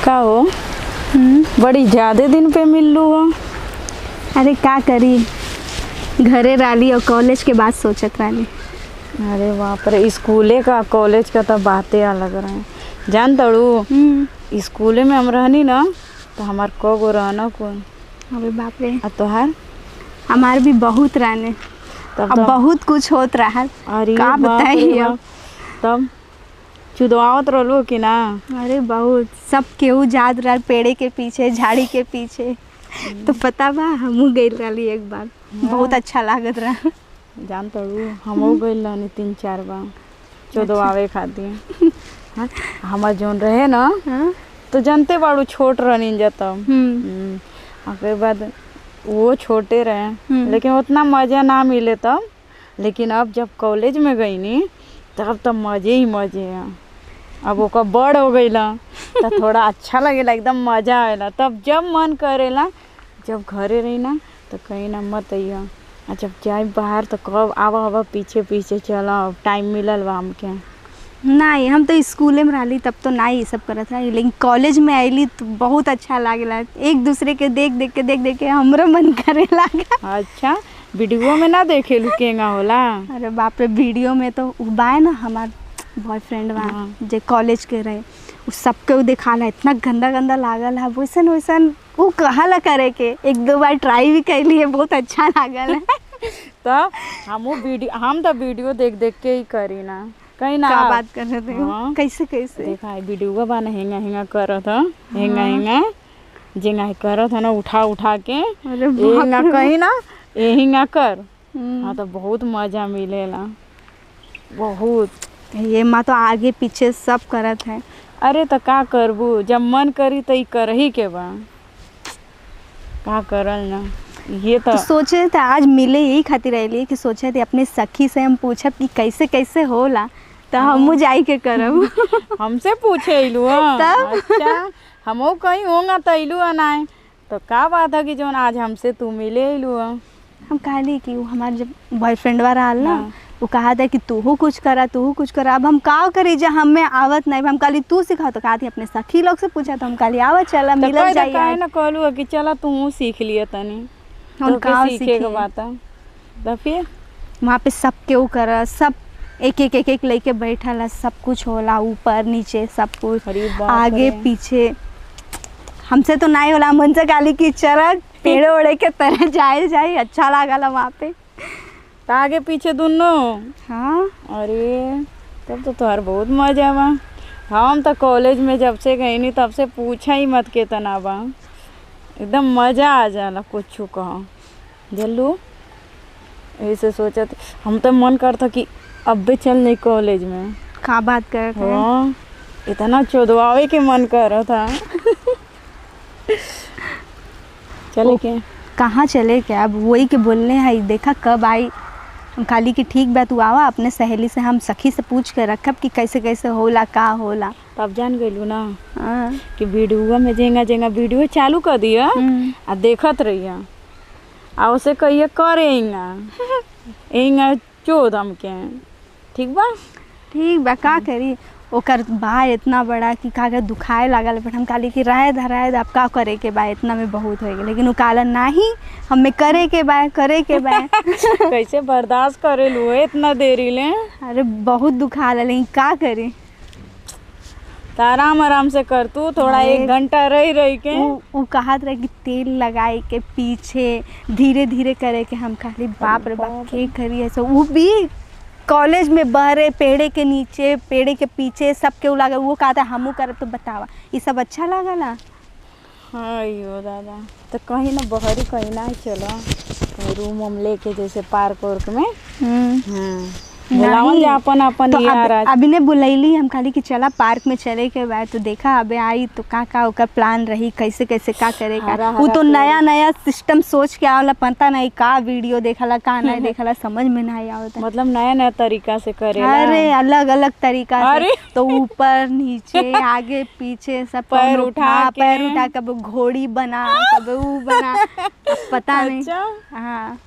का हो बड़ी ज्यादा दिन पे मिल लू हो। अरे का करी, घरे राली और कॉलेज के बाद सोचत रानी। अरे बाप रे, स्कूले का कॉलेज का तो बातें अलग रहे। जान तड़ू स्कूले में हम रहनी ना तो हमार को गो रहना कौन। अरे बाप रे, अब तोहार हमार भी बहुत रहने। तब अब तो बहुत कुछ होत रहा। अरे का बाप रे बताइए बाप। तब चुदवावत रहलू कि ना। अरे बहुत, सब केहू जात रहा पेड़े के पीछे, झाड़ी के पीछे। तो पता बा हमू गई रही एक बार, बहुत अच्छा लागत रहा। जान तड़ू हमहू गइल रहनी 3-4 बार चुदवावे खातिर। हाँ, हमार जोन रहे ना हाँ? तो जानते बाड़ू छोट रहनी जाता। उसके बाद वो छोटे रहे लेकिन उतना मज़ा ना मिले तब। लेकिन अब जब कॉलेज में गई नी तब तो मज़े ही मज़े हैं। अब ओका बड़ हो गईला तो थोड़ा अच्छा लगेला, एकदम मज़ा आएला। तब जब मन करेला, जब घरे रही ना तो कहीं ना मत अइया। जब जाए बाहर तो कब आवा पीछे पीछे चला, टाइम मिलल बा हमके। नहीं, हम तो स्कूले में रही तब तो ना ये सब करत रही, लेकिन कॉलेज में आईली तो बहुत अच्छा लागेला। एक दूसरे के देख के हमरो मन करे लागा। अच्छा, वीडियो में ना देखे लुकेगा होला। अरे बाप रे, वीडियो में तो उ बा ना हमार बॉयफ्रेंड बा जे कॉलेज के रहे, उ सबके उ दिखाला इतना गंदा गंदा लागल है। वैसन वैसन उ कहला करे के, 1-2 बार ट्राई भी कैली है, बहुत अच्छा लागल है। तब हम तो वीडियो देख के ही करी ना, कहीं ना का बात कर रहे थे। हाँ। कैसे देखा है वीडियो बा ना, हेंगा करत ह, हेंगा जेंगा करत है ना, उठा के अरे हेंगा कहीं ना हेंगा कर। हाँ तो बहुत मजा मिलेला बहुत। ये माँ तो आगे पीछे सब करत है। अरे तो का करबू, जब मन करी तो करही के बा, का करल ना। ये तो सोचे थे आज मिले यही खातिर आइली कि सोचे थे अपने सखी से हम पूछब कि कैसे कैसे होला, तो हमू जाई के करब। हमसे पूछे अइलू तब? अच्छा, हमहू कहीं होगा तो अइलू ना, तो का बात है कि जोन आज हमसे तू मिले अइलू। हम कहली कि वो हमारे जब बॉयफ्रेंड वाला आल ना, हाँ। वो कहा था कि तू कुछ करा। अब हम का करी जब हमें आवत नहीं। हम कहली तू सिखा, तो कहा थी अपने सखी लोग से पूछा, तो हम कहली आवत चला तो मिलल जाइए। काहे ना कहलू कि चला तू सीख लिया तनी, हम तो कहाँ सीखे के सीखे? बात है। तो फिर वहाँ पे सब केहू कर, सब एक लेके बैठल है, सब कुछ होला, ऊपर नीचे सब कुछ, अरे बाप आगे रे। पीछे। हमसे तो नहीं होला, मन से गाली की चरक पेड़े ओड़े के तरह जाए अच्छा लागल वहाँ पे। तो आगे पीछे दोनों। हाँ, अरे तब तो तोहार बहुत मजा बा। हम तो कॉलेज में जब से गई नी तब से पूछा ही मत के तना बा, एकदम मजा आ जाला कुछ कहो जल्लू। ऐसे सोचत हम तो मन करता कि अब भी चल नहीं कॉलेज में। का बात कर रहे हैं? हाँ, इतना चोदवावे के मन कर रहा था। चले के कहाँ चले क्या, अब वही के बोलने है। देखा कब आई, हम खाली कि ठीक बा तू आवा, अपने सहेली से हम सखी से पूछ के रखब कि कैसे कैसे होला का होला। तब जान गइलू ना हाँ। कि वीडियो में जेंगा वीडियो चालू कर दिया आ देखत रहिया, आ उसे कहिए करेंगा चोद हमके। ठीक बा का करी, ओकर बा इतना बड़ा कि कागज दुखाए लागल। बट हम कहली कि रहे अब का करे के बा, इतना में बहुत हो गया। लेकिन वो कहला नहीं, हमें करे के बा। कैसे बर्दाश्त करे लू इतना देरी ले। अरे बहुत दुखाला, लेकिन का करे। तो आराम से कर तू, थोड़ा 1 घंटा रही के। वो कहत रहे कि तेल लगाए के पीछे धीरे धीरे करे के। हम कहली बाप रे बाप के करी ऐसा। वो भी कॉलेज में बहरे पेड़े के नीचे पेड़े के पीछे सब केहू लागल। वो कहता हमू करब, तो बतावा ये सब अच्छा लागला। अयो दादा, तो कहीं ना बहरी कहीं ना चलो रूम हम लेके, जैसे पार्क वार्क में बुलावन जा अपन तो यार। अभी ने बुलैली, हम खाली कि चला पार्क में चले के बाद। तो देखा अबे आई तो का ओकर प्लान रही, कैसे कैसे का करे का। वो तो नया सिस्टम सोच के आवला, पता नहीं का वीडियो देखला का नहीं देखला, समझ में नहीं आवता। मतलब नया तरीका से करेला। अरे अलग अलग तरीका अरे से, तो ऊपर नीचे आगे पीछे सब पैर उठा कब घोड़ी बना, कब वो बना, पता नहीं। हाँ,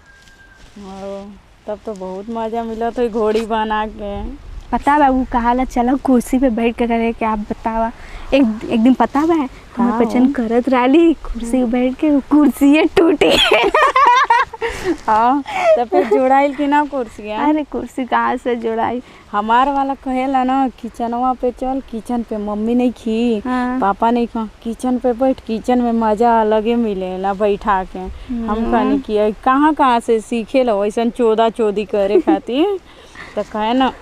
तब तो बहुत मजा मिला तो घोड़ी बना के। पता बा वो कहाला चलो कुर्सी पे बैठ के करे कि आप बतावा। एक दिन पता बा हम पचन करत रही कुर्सी पे बैठ के कुर्सी टूटी। हाँ तो फिर जुड़ाइल कि ना कुर्सी? अरे कुर्सी कहाँ से जुड़ाई? हमार वाला कहेला ना किचनवा पे चल, किचन पे मम्मी नहीं खी पापा नहीं खा, किचन पे बैठ, किचन में मजा अलगे मिलेला बैठा के। हम कहनी कि कहाँ से सीखे लो वैसा चोदा चोदी करे खातिर। तो कहे ना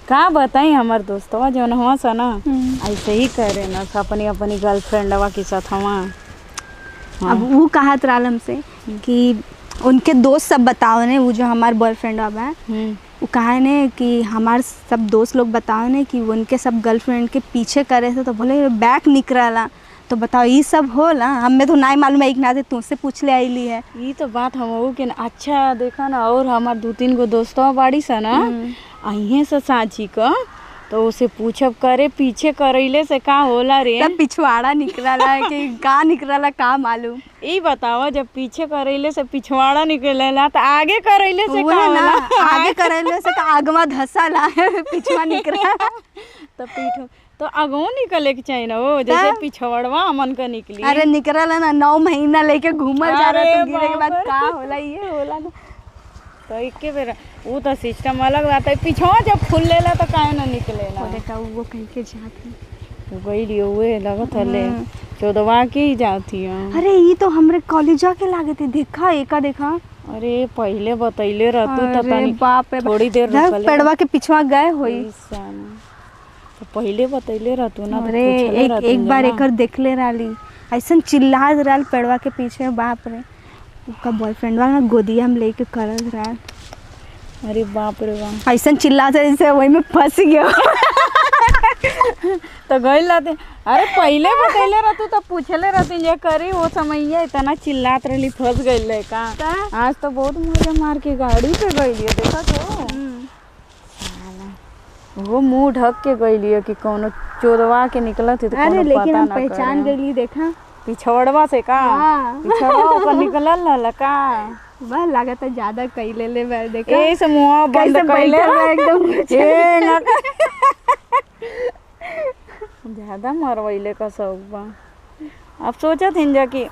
का बताई हमार दोस्तवा जौन हुआ सा ना ऐसे ही करे ना अपनी अपनी गर्लफ्रेंडवा के साथ हुआ। अब वो कहा था हमसे कि उनके दोस्त सब बताओ ने, वो जो हमारे बॉयफ्रेंड अब है वो कहा ने कि हमारे सब दोस्त लोग बताओ ने कि उनके सब गर्लफ्रेंड के पीछे करे थे तो बोले बैक निकला। तो बताओ ये सब होला? हमें तो नहीं मालूम है, एक ना तुमसे पूछ ले आईली है। ये तो बात हम के अच्छा देखा ना। और हमार 2-3 गो दोस्तों बाड़ी सा ना अहीं से सांची का तो उसे पूछब करे पीछे करैले से का होला रे? तब पिछवाड़ा निकला कि का निकला का मालूम? ई बताओ जब पीछे करैले से पिछवाड़ा निकलेला तो आगे करैले से का होला? आगे करैले से का आगवा धसाला पिछवा निकला तो पीठ तो आगो निकले के चाहिए ना वो जैसे पिछवाड़वा हमन का निकली। अरे निकला ना 9 महीना लेके घूमल जा रहा तो गिरे के बाद का होला ये होला ना। तो एक बेर वो तो सिस्टम अलग रहता है, पिछवा जब खुल लेला तो काहे ना निकलेला। देखा वो कहीं के जाती वो गई लियो हुए लगत हले 14 की जाती है। अरे ये तो हमरे कॉलेजा के लागे थे, देखा एका देखा। अरे पहले बतैले रहतू त तनी बाप रे थोड़ी देर रुकले पेड़वा के पिछवा गए होई। तो पहले बतैले रहतू ना। अरे एक बार एकर देखले रहली ऐसन चिल्लात रहल पेड़वा के पीछे, बाप रे उसका बॉयफ्रेंड वाला गोदिया में लेके करत रहल। अरे बाप रे बाप ऐसन चिल्लात जैसे वही में फंस गया। तो गइल रहते। अरे पहले बतैले रहतू तो पूछले रहती जे करी वो समय इतना चिल्लात रहली फंस गइल है का। आज तो बहुत मजा मार के गाड़ी पे गइली देखा तो वो मुंह ढक के गइली कि कोनो चोरवा के निकलत है तो अरे लेकिन हम ना पहचान गइली देखा पिछड़वा से का। पिछड़वा पर निकलल रहल का वाह लागत है ज्यादा कइले ले बा देखा ऐसे मुंह बंद कइले एकदम ए ना ज्यादा मरवैले का शौक बा। अब सोचत हिन जा कि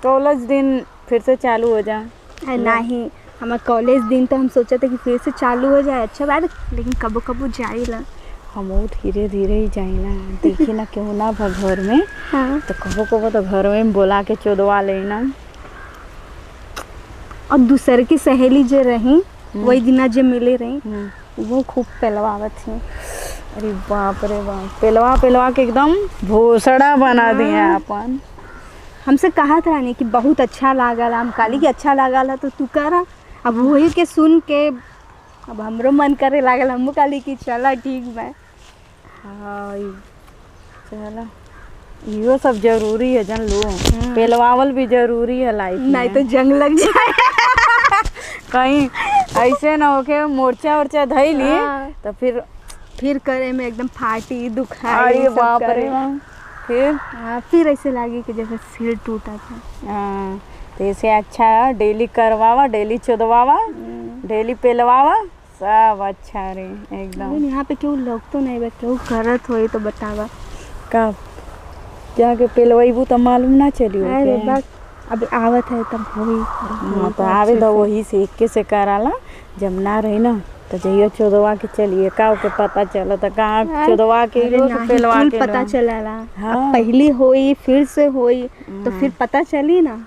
कॉलेज दिन फिर से चालू हो जा। नहीं हमारा कॉलेज दिन तो हम सोचा था कि फिर से चालू हो जाए, अच्छा बात, लेकिन कबो कबो जाइला हम धीरे धीरे ही जाइना। देखी ना क्यों ना घर में तो कबो कबो तो घर में बोला के चोदवा लेना। और दूसरे की सहेली जो रही वही दिना जो मिले रही वो खूब पहलवावत थी। अरे बाप रे बाप पेलवा के एकदम भोसड़ा बना दिया अपन। हमसे कहा था नहीं कि बहुत अच्छा लागल, हम काली कि अच्छा लागल तो तू करा। अब वही के सुन के अब हमरो मन करे लागल, हम काली कि चला ठीक बा। हाँ चला यो सब जरूरी है जन लो। पेलवावल भी जरूरी है लाइफ में, नहीं तो जंग लग जाए कहीं ऐसे ना होके मोर्चा वोर्चा धैली तो फिर करे में एकदम फाटी दुखाई। अरे बाप रे फिर ऐसे लगे कि जैसे सिर टूटा था। तो इसे अच्छा है डेली करवावा, डेली चोदवावा, डेली पेलवावा, सब अच्छा रे एकदम। यहाँ पे क्यों लोग तो नहीं बा, क्यों करत होई तो बतावा कब जाके पेलवाइबू तो मालूम ना चली। अरे बस अब आवत है तब होई। तो आवे तो वही से एक से कराला, जब ना रही ना तो जइयो चोदवा के चलिए का के पता चला तो कहाँ चोदवा के पेलवा के पता चला। हाँ। पहली होई फिर से होई तो फिर पता चली ना।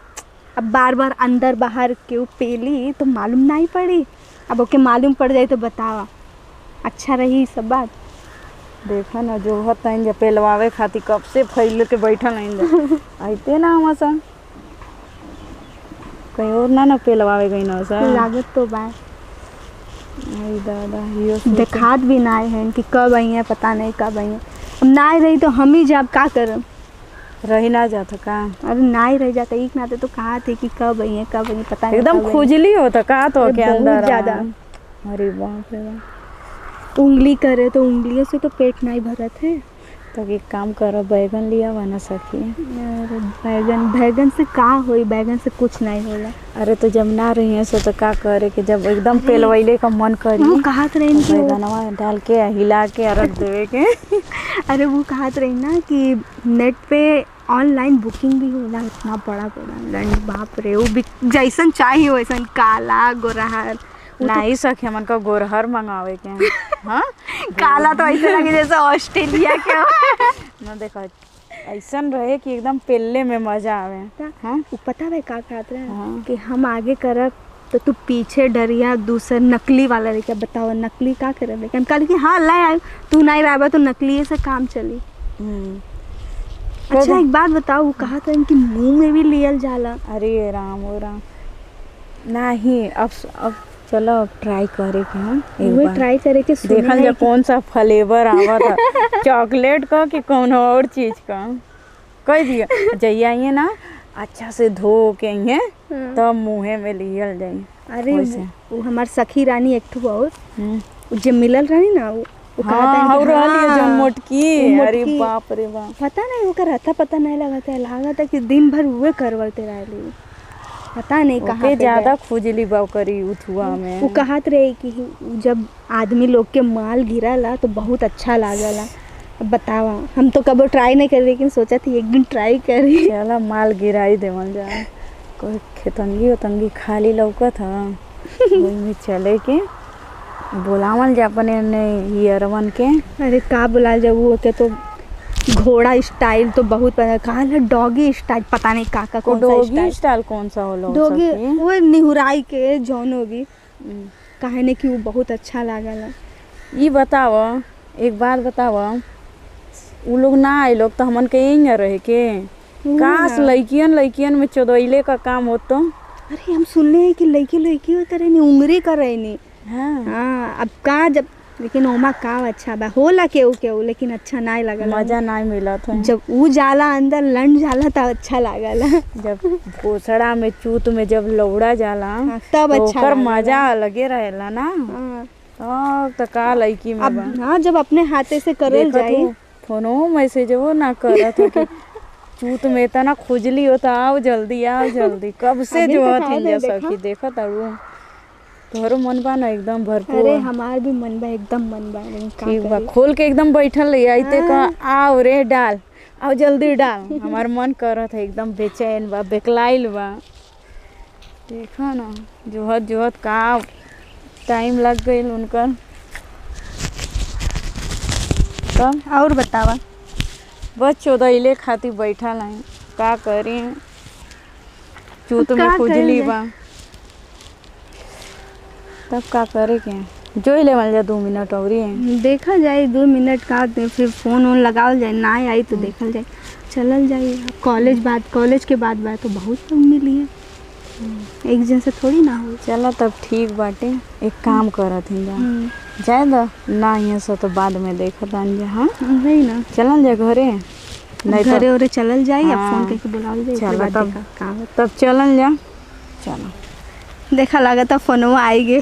अब बार बार अंदर बाहर क्यों पेली तो मालूम नहीं पड़ी, अब ओके मालूम पड़ जाए तो बतावा अच्छा रही सब बात। देखा ना जो होता है जब पेलवावे खातिर कब से फैल के बैठल नहीं आते ना हम सा कहीं और ना पेलवावे गई ना सा लागत तो बात दादा देखात भी ना है कि कब आई है, पता नहीं कब आई है। अब ना रही तो हम ही जब का करम रही ना जाता का। अरे ना ही रह जाता एक नाते तो कहा थे कि कब आई है कब आई है पता नहीं। एकदम खुजली होता का तो के अंदर ज्यादा। अरे बाप रे बाप उंगली करे तो उंगलियों से तो पेट नहीं भरत है। तो एक काम करो, बैगन लिया बना सकी। अरे बैगन बैगन से का होई, बैगन से कुछ नहीं होला। अरे तो जब ना रही है सो तो का करे कि जब एकदम पेलवैले का मन करी वो कहत रही कि बैगनवा डाल के हिला के रख देवे के। अरे वो कहत रही ना कि नेट पे ऑनलाइन बुकिंग भी होला, इतना बड़ा बड़ा लंड, बाप रे। वो भी जैसन चाहिए वैसन, काला गोरहर नहीं सके मन का गोरहर मंगावे के। हाँ काला तो ऐसे लगे जैसे ऑस्ट्रेलिया के ना, देखो ऐसन रहे कि एकदम पेले में मजा आवे। हाँ वो पता है का कहत रहे हाँ। कि हम आगे करब तो तू पीछे डरिया दूसर नकली वाला लेके। बताओ नकली का करे, लेकिन कल कि हाँ ला आए, तू नहीं रहबा तो नकली से काम चली। अच्छा एक बात बताओ, वो कहा था कि मुंह में भी लियल जाला। अरे राम ओ राम, नहीं अब चलो अब ट्राई करे के। हम एक बार ट्राई करे के देखल जा कौन सा फ्लेवर आवा था, चॉकलेट का कि कौन और चीज का। कह दिया जाइए ना, अच्छा से धो के आइए तब मुँहे में लियल जाइए। अरे वो हमार सखी रानी एक ठो और जो मिलल रही ना, वो हाँ, मोटकी। अरे बाप रे बाप, पता नहीं वो रहता, पता नहीं लगा था कि दिन भर हुए करवलते रहे। पता नहीं कहाँ ज्यादा खुजली बाव करी उठुआ में। वो कहत रहे कि जब आदमी लोग के माल गिरला तो बहुत अच्छा लागला। अब बतावा, हम तो कभी ट्राई नहीं कर, लेकिन सोचा थी एक दिन ट्राई करी। चला माल गिराई देवल जा, कोई खेतंगी उतंगी खाली लौकत था वही में चले के बोलावल जा अपने हियरवन के। अरे का बोला जा, वो के तो घोड़ा स्टाइल तो बहुत कहा डॉगी स्टाइल, पता नहीं का कौन सा डॉगी स्टाइल कौन सा होला। डॉगी वो निहुराई के जौनो भी कहे ने कि वो बहुत अच्छा लागला। ये बताओ एक बात बताओ, वो लोग ना आए लोग तो हमन के यहीं रहे के काश लड़कियन में चौदैले का काम हो तो। अरे हम सुनले हैं कि लड़की करे नहीं, उम्री करे नहीं। हाँ अब का जब, लेकिन ओमा का अच्छा बा होला केहू लेकिन अच्छा नहीं लगल, मजा नहीं मिला था। जब ऊ जाला अंदर लंड जाला तब अच्छा लागला। जब भोसड़ा में चूत में जब लौड़ा जाला तब अच्छा ओकर मजा अलगे रहेला ना। तो का लड़की में हाँ जब अपने हाथे से करल जाए। फोनो मैसेज वो ना करत हो कि चूत में इतना खुजली होता, आओ जल्दी कब से जो हथिन सखी देखत आऊ। तोहरो मन बा ना एकदम भरपूर। अरे हमार भी मन बा, एकदम मन बा। ठीक बा, खोल के एकदम बैठल रही आइते का आओ रे डाल, आओ जल्दी डाल। हमार मन करत है एकदम बेचैन बा, बेकलाइल बा। देखा ना जोहत का टाइम लग गई उनकर। तब और बतावा, बस चौदैले खातिर बैठल है, का करी चूत में खुजली बा। तब का करे के जो ले जा 2 मिनट और देखा जाए 2 मिनट का, फिर फोन लगावल जाए, ना आई तो देखल जाए, चलल जाए। कॉलेज के बाद तो बहुत लोग मिली है, एक जन से थोड़ी ना हो। चलो तब ठीक बाटे, एक काम करत है जाए दो ना यहाँ से तो बाद में देखत आन जा। हाँ नहीं ना, चलल जाए घरे, नहीं घरे और चलल जाए या फोन करके बुलावल जाए। चलो तब चलल जा। चलो देखा लगा था फोनवा आई गए।